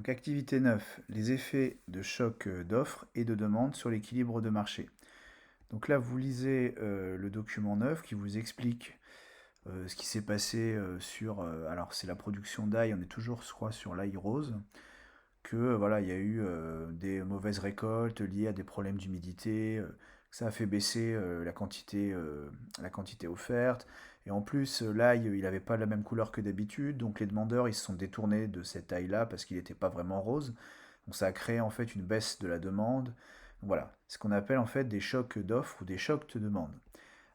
Donc activité 9, les effets de choc d'offres et de demande sur l'équilibre de marché. Donc là, vous lisez le document 9 qui vous explique ce qui s'est passé sur... alors c'est la production d'ail, on est toujours, je crois, sur l'ail rose, que voilà, il y a eu des mauvaises récoltes liées à des problèmes d'humidité, que ça a fait baisser la quantité offerte. Et en plus, l'ail, il n'avait pas la même couleur que d'habitude, donc les demandeurs, ils se sont détournés de cet ail-là parce qu'il n'était pas vraiment rose. Donc ça a créé en fait une baisse de la demande. Donc voilà, ce qu'on appelle en fait des chocs d'offres ou des chocs de demande.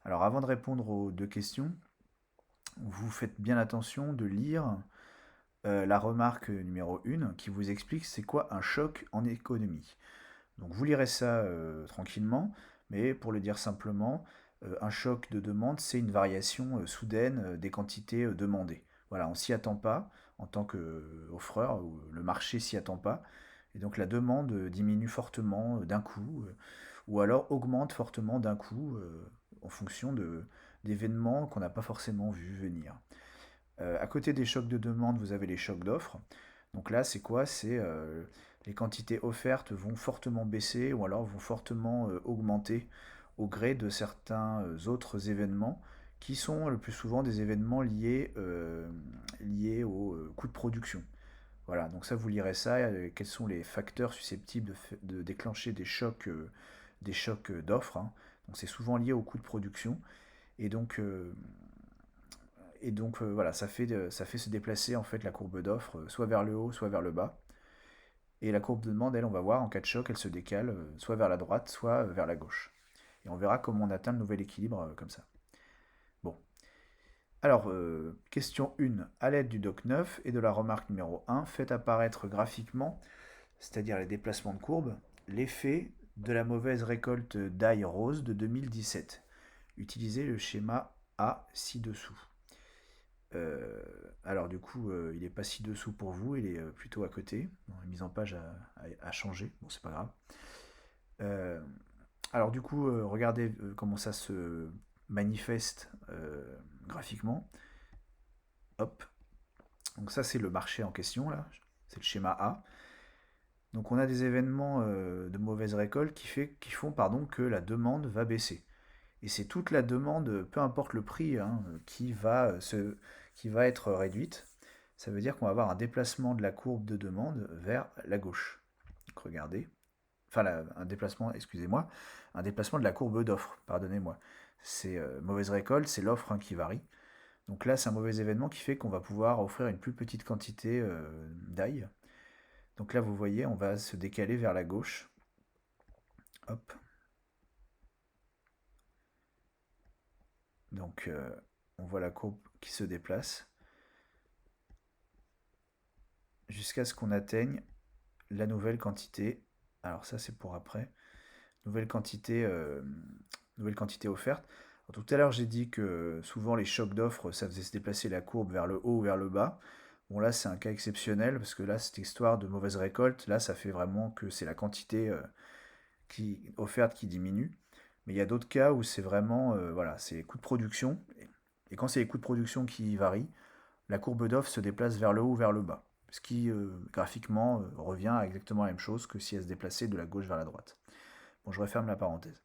Alors avant de répondre aux deux questions, vous faites bien attention de lire la remarque numéro 1 qui vous explique c'est quoi un choc en économie. Donc vous lirez ça tranquillement, mais pour le dire simplement, un choc de demande, c'est une variation soudaine des quantités demandées. Voilà, on s'y attend pas en tant qu'offreur, ou le marché s'y attend pas, et donc la demande diminue fortement d'un coup, ou alors augmente fortement d'un coup en fonction d'événements qu'on n'a pas forcément vu venir. À côté des chocs de demande, vous avez les chocs d'offres. Donc là, c'est quoi? C'est les quantités offertes vont fortement baisser ou alors vont fortement augmenter au gré de certains autres événements qui sont le plus souvent des événements liés au coût de production. Voilà, donc ça, vous lirez ça, quels sont les facteurs susceptibles de déclencher des chocs d'offres, hein. Donc c'est souvent lié au coût de production. Et donc, voilà, ça fait se déplacer en fait la courbe d'offre soit vers le haut, soit vers le bas. Et la courbe de demande, elle, on va voir en cas de choc, elle se décale soit vers la droite, soit vers la gauche. Et on verra comment on atteint le nouvel équilibre comme ça. Bon. Alors, question 1. À l'aide du doc 9 et de la remarque numéro 1, faites apparaître graphiquement, c'est-à-dire les déplacements de courbe, l'effet de la mauvaise récolte d'ail rose de 2017. Utilisez le schéma A ci-dessous. Euh, alors du coup, il est pas ci-dessous pour vous, il est plutôt à côté. Bon, la mise en page a changé, bon c'est pas grave. Euh, alors du coup, regardez comment ça se manifeste graphiquement. Hop. Donc ça c'est le marché en question là, c'est le schéma A. Donc on a des événements de mauvaise récolte qui font que la demande va baisser. Et c'est toute la demande, peu importe le prix, hein, qui va être réduite. Ça veut dire qu'on va avoir un déplacement de la courbe de demande vers la gauche. Donc regardez. Enfin, un déplacement, excusez-moi, un déplacement de la courbe d'offre, pardonnez-moi. C'est mauvaise récolte, c'est l'offre hein, qui varie. Donc là, c'est un mauvais événement qui fait qu'on va pouvoir offrir une plus petite quantité d'ail. Donc là, vous voyez, on va se décaler vers la gauche. Hop. Donc, on voit la courbe qui se déplace jusqu'à ce qu'on atteigne la nouvelle quantité. Alors ça, c'est pour après. Nouvelle quantité, euh, nouvelle quantité offerte. Alors, tout à l'heure, j'ai dit que souvent les chocs d'offres, ça faisait se déplacer la courbe vers le haut ou vers le bas. Bon, là, c'est un cas exceptionnel parce que là, cette histoire de mauvaise récolte, là, ça fait vraiment que c'est la quantité offerte qui diminue. Mais il y a d'autres cas où c'est vraiment, voilà, c'est les coûts de production. Et quand c'est les coûts de production qui varient, la courbe d'offre se déplace vers le haut ou vers le bas. Ce qui, graphiquement, revient à exactement la même chose que si elle se déplaçait de la gauche vers la droite. Bon, je referme la parenthèse.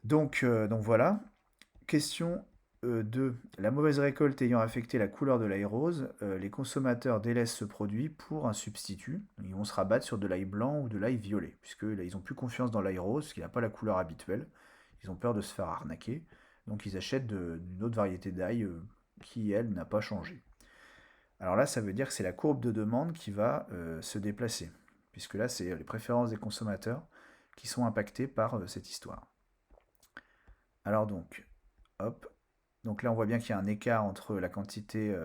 Donc voilà. Question 2. La mauvaise récolte ayant affecté la couleur de l'ail rose, les consommateurs délaissent ce produit pour un substitut. Ils vont se rabattre sur de l'ail blanc ou de l'ail violet, puisque là, ils ont plus confiance dans l'ail rose, parce qu'il n'a pas la couleur habituelle. Ils ont peur de se faire arnaquer. Donc ils achètent une autre variété d'ail qui, elle, n'a pas changé. Alors là, ça veut dire que c'est la courbe de demande qui va se déplacer, puisque là, c'est les préférences des consommateurs qui sont impactées par cette histoire. Alors donc, hop, donc là on voit bien qu'il y a un écart entre la quantité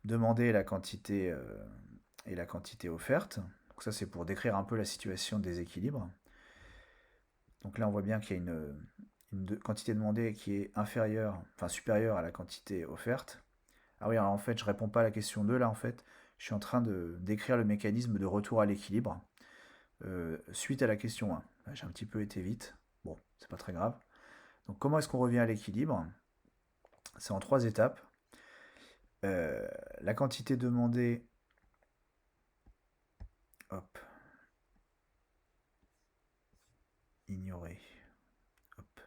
demandée et la quantité offerte. Donc ça c'est pour décrire un peu la situation de déséquilibre. Donc là on voit bien qu'il y a une quantité demandée qui est inférieure, enfin supérieure à la quantité offerte. Ah oui, alors en fait je réponds pas à la question 2 là en fait. Je suis en train de décrire le mécanisme de retour à l'équilibre suite à la question 1. Là, j'ai un petit peu été vite. Bon, c'est pas très grave. Donc comment est-ce qu'on revient à l'équilibre? C'est en trois étapes. La quantité demandée Hop. Ignorer. Hop.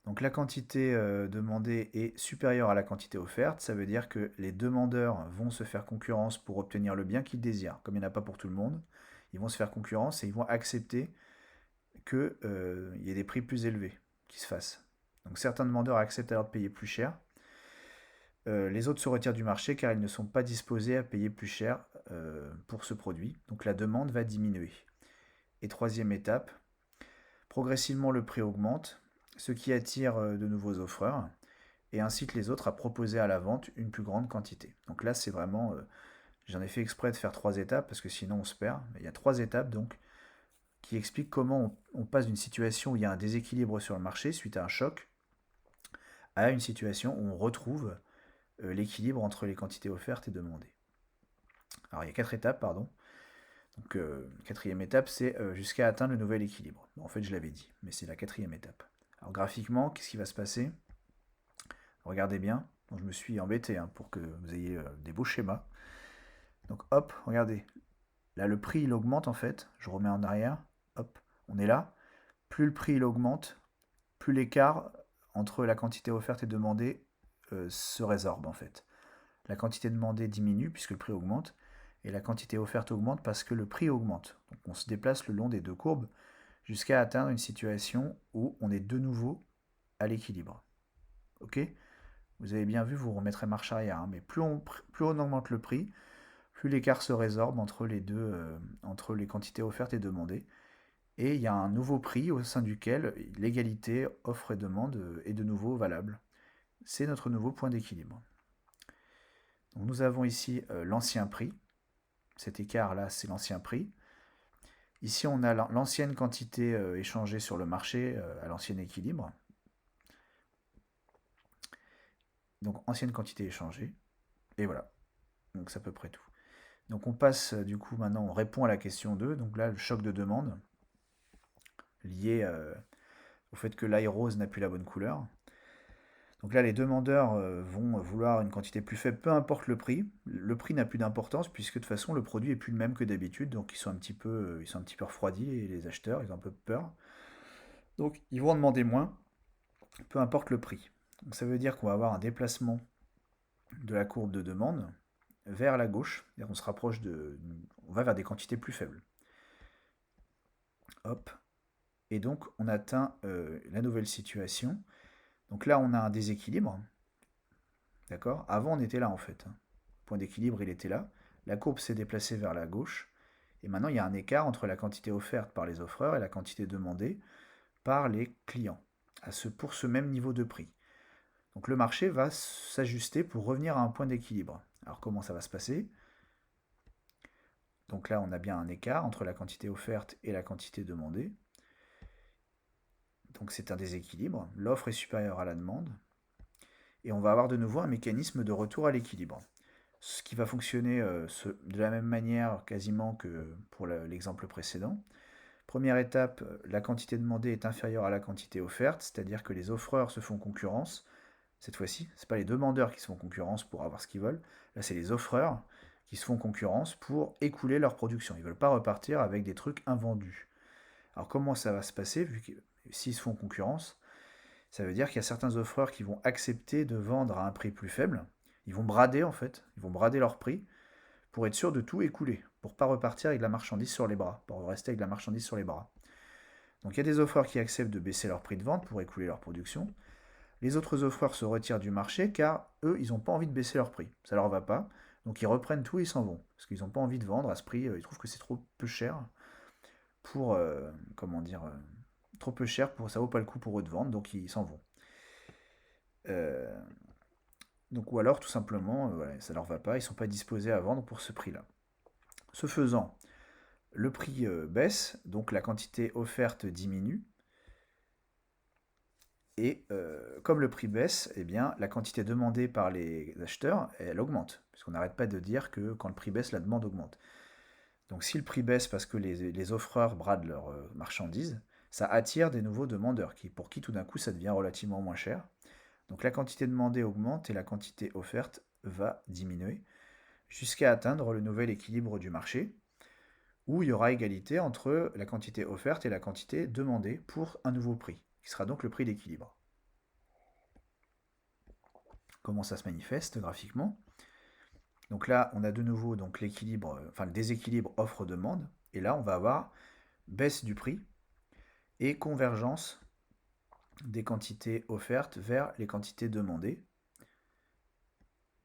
Donc la quantité demandée est supérieure à la quantité offerte. Ça veut dire que les demandeurs vont se faire concurrence pour obtenir le bien qu'ils désirent. Comme il n'y en a pas pour tout le monde, ils vont se faire concurrence et ils vont accepter qu'il y ait des prix plus élevés qui se fassent. Donc certains demandeurs acceptent alors de payer plus cher. Les autres se retirent du marché car ils ne sont pas disposés à payer plus cher pour ce produit. Donc la demande va diminuer. Et troisième étape, progressivement le prix augmente, ce qui attire de nouveaux offreurs et incite les autres à proposer à la vente une plus grande quantité. Donc là c'est vraiment, j'en ai fait exprès de faire 3 étapes parce que sinon on se perd. Il y a 3 étapes donc qui expliquent comment on passe d'une situation où il y a un déséquilibre sur le marché suite à un choc à une situation où on retrouve l'équilibre entre les quantités offertes et demandées. Alors il y a 4 étapes, pardon. Donc quatrième étape, c'est jusqu'à atteindre le nouvel équilibre. Bon, en fait, je l'avais dit, mais c'est la quatrième étape. Alors graphiquement, qu'est-ce qui va se passer? Regardez bien. Donc, je me suis embêté pour que vous ayez des beaux schémas. Donc hop, regardez. Là, le prix, il augmente en fait. Je remets en arrière. Hop, on est là. Plus le prix, il augmente, plus l'écart entre la quantité offerte et demandée se résorbe en fait. La quantité demandée diminue puisque le prix augmente, et la quantité offerte augmente parce que le prix augmente. Donc on se déplace le long des deux courbes jusqu'à atteindre une situation où on est de nouveau à l'équilibre. Ok? Vous avez bien vu, vous remettrez marche arrière, mais plus on augmente le prix, plus l'écart se résorbe entre les deux, entre les quantités offertes et demandées. Et il y a un nouveau prix au sein duquel l'égalité offre et demande est de nouveau valable. C'est notre nouveau point d'équilibre. Donc nous avons ici l'ancien prix. Cet écart-là, c'est l'ancien prix. Ici, on a l'ancienne quantité échangée sur le marché à l'ancien équilibre. Donc, ancienne quantité échangée. Et voilà. Donc, c'est à peu près tout. Donc, on passe, du coup, maintenant, on répond à la question 2. Donc là, le choc de demande, lié au fait que l'ail rose n'a plus la bonne couleur. Donc là, les demandeurs vont vouloir une quantité plus faible, peu importe le prix. Le prix n'a plus d'importance puisque de toute façon, le produit est plus le même que d'habitude. Donc ils sont un petit peu refroidis et les acheteurs, ils ont un peu peur. Donc ils vont en demander moins, peu importe le prix. Donc ça veut dire qu'on va avoir un déplacement de la courbe de demande vers la gauche. On se rapproche on va vers des quantités plus faibles. Hop. Et donc on atteint la nouvelle situation. Donc là, on a un déséquilibre. D'accord? Avant, on était là en fait. Le point d'équilibre, il était là. La courbe s'est déplacée vers la gauche. Et maintenant, il y a un écart entre la quantité offerte par les offreurs et la quantité demandée par les clients, pour ce même niveau de prix. Donc le marché va s'ajuster pour revenir à un point d'équilibre. Alors comment ça va se passer? Donc là, on a bien un écart entre la quantité offerte et la quantité demandée. Donc c'est un déséquilibre. L'offre est supérieure à la demande. Et on va avoir de nouveau un mécanisme de retour à l'équilibre. Ce qui va fonctionner de la même manière quasiment que pour l'exemple précédent. Première étape, la quantité demandée est inférieure à la quantité offerte, c'est-à-dire que les offreurs se font concurrence. Cette fois-ci, ce n'est pas les demandeurs qui se font concurrence pour avoir ce qu'ils veulent, là c'est les offreurs qui se font concurrence pour écouler leur production. Ils ne veulent pas repartir avec des trucs invendus. Alors comment ça va se passer, vu que s'ils se font concurrence? Ça veut dire qu'il y a certains offreurs qui vont accepter de vendre à un prix plus faible. Ils vont brader en fait, ils vont brader leur prix pour être sûr de tout écouler, pour ne pas repartir avec de la marchandise sur les bras, pour rester avec de la marchandise sur les bras. Donc il y a des offreurs qui acceptent de baisser leur prix de vente pour écouler leur production. Les autres offreurs se retirent du marché car eux, ils n'ont pas envie de baisser leur prix. Ça leur va pas. Donc ils reprennent tout et ils s'en vont. Parce qu'ils n'ont pas envie de vendre à ce prix. Ils trouvent que c'est trop peu cher pour, comment dire, trop peu cher pour, ça vaut pas le coup pour eux de vendre. Donc ils s'en vont. Donc ou alors tout simplement, voilà, ça leur va pas. Ils sont pas disposés à vendre pour ce prix-là. Ce faisant, le prix baisse, donc la quantité offerte diminue. Et comme le prix baisse, eh bien, la quantité demandée par les acheteurs, elle augmente. Puisqu'on n'arrête pas de dire que quand le prix baisse, la demande augmente. Donc si le prix baisse parce que les offreurs bradent leurs marchandises, ça attire des nouveaux demandeurs, pour qui tout d'un coup ça devient relativement moins cher. Donc la quantité demandée augmente et la quantité offerte va diminuer, jusqu'à atteindre le nouvel équilibre du marché. où il y aura égalité entre la quantité offerte et la quantité demandée pour un nouveau prix, qui sera donc le prix d'équilibre. Comment ça se manifeste graphiquement? Donc là, on a de nouveau donc l'équilibre, enfin le déséquilibre offre-demande, et là on va avoir baisse du prix et convergence des quantités offertes vers les quantités demandées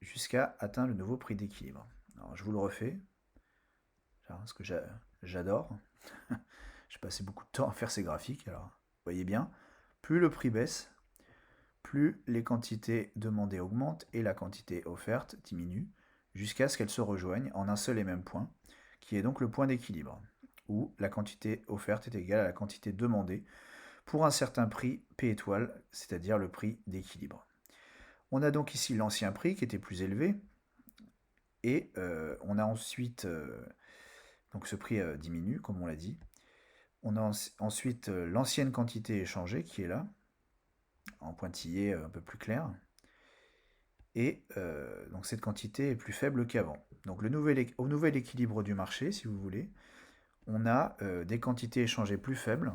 jusqu'à atteindre le nouveau prix d'équilibre. Alors je vous le refais, parce que j'adore. J'ai passé beaucoup de temps à faire ces graphiques, alors vous voyez bien, plus le prix baisse, plus les quantités demandées augmentent et la quantité offerte diminue, jusqu'à ce qu'elles se rejoignent en un seul et même point, qui est donc le point d'équilibre, où la quantité offerte est égale à la quantité demandée pour un certain prix P étoile, c'est-à-dire le prix d'équilibre. On a donc ici l'ancien prix qui était plus élevé, et on a ensuite, donc ce prix diminue, comme on l'a dit. On a ensuite l'ancienne quantité échangée qui est là, en pointillé un peu plus clair. Et donc cette quantité est plus faible qu'avant. Donc au nouvel équilibre du marché, si vous voulez, on a des quantités échangées plus faibles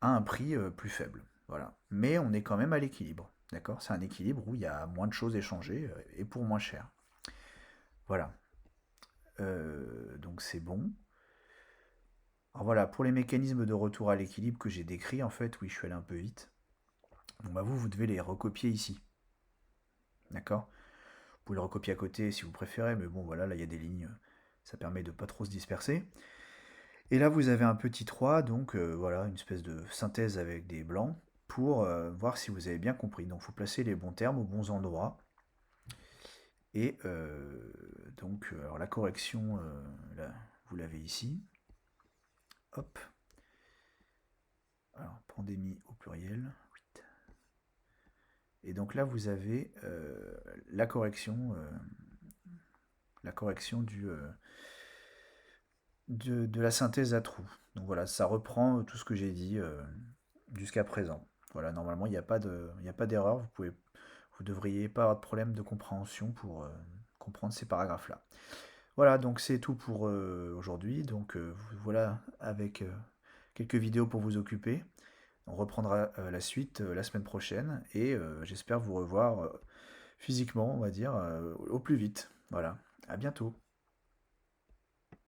à un prix plus faible. Voilà. Mais on est quand même à l'équilibre. D'accord? C'est un équilibre où il y a moins de choses échangées et pour moins cher. Voilà. Donc c'est bon. Alors voilà, pour les mécanismes de retour à l'équilibre que j'ai décrits, en fait, oui, je suis allé un peu vite. Donc bah vous devez les recopier ici. D'accord? Vous pouvez le recopier à côté si vous préférez, mais bon, voilà, là, il y a des lignes. Ça permet de pas trop se disperser. Et là, vous avez un petit 3, donc voilà, une espèce de synthèse avec des blancs pour voir si vous avez bien compris. Donc, il faut placer les bons termes aux bons endroits. Et donc, alors la correction, là, vous l'avez ici. Hop. Alors, pandémie au pluriel. Et donc là, vous avez la correction de la synthèse à trous. Donc voilà, ça reprend tout ce que j'ai dit jusqu'à présent. Voilà, normalement, il n'y a pas d'erreur. Vous devriez pas avoir de problème de compréhension pour comprendre ces paragraphes-là. Voilà, donc c'est tout pour aujourd'hui. Donc voilà, avec quelques vidéos pour vous occuper. On reprendra la suite la semaine prochaine et j'espère vous revoir physiquement, on va dire, au plus vite. Voilà, à bientôt.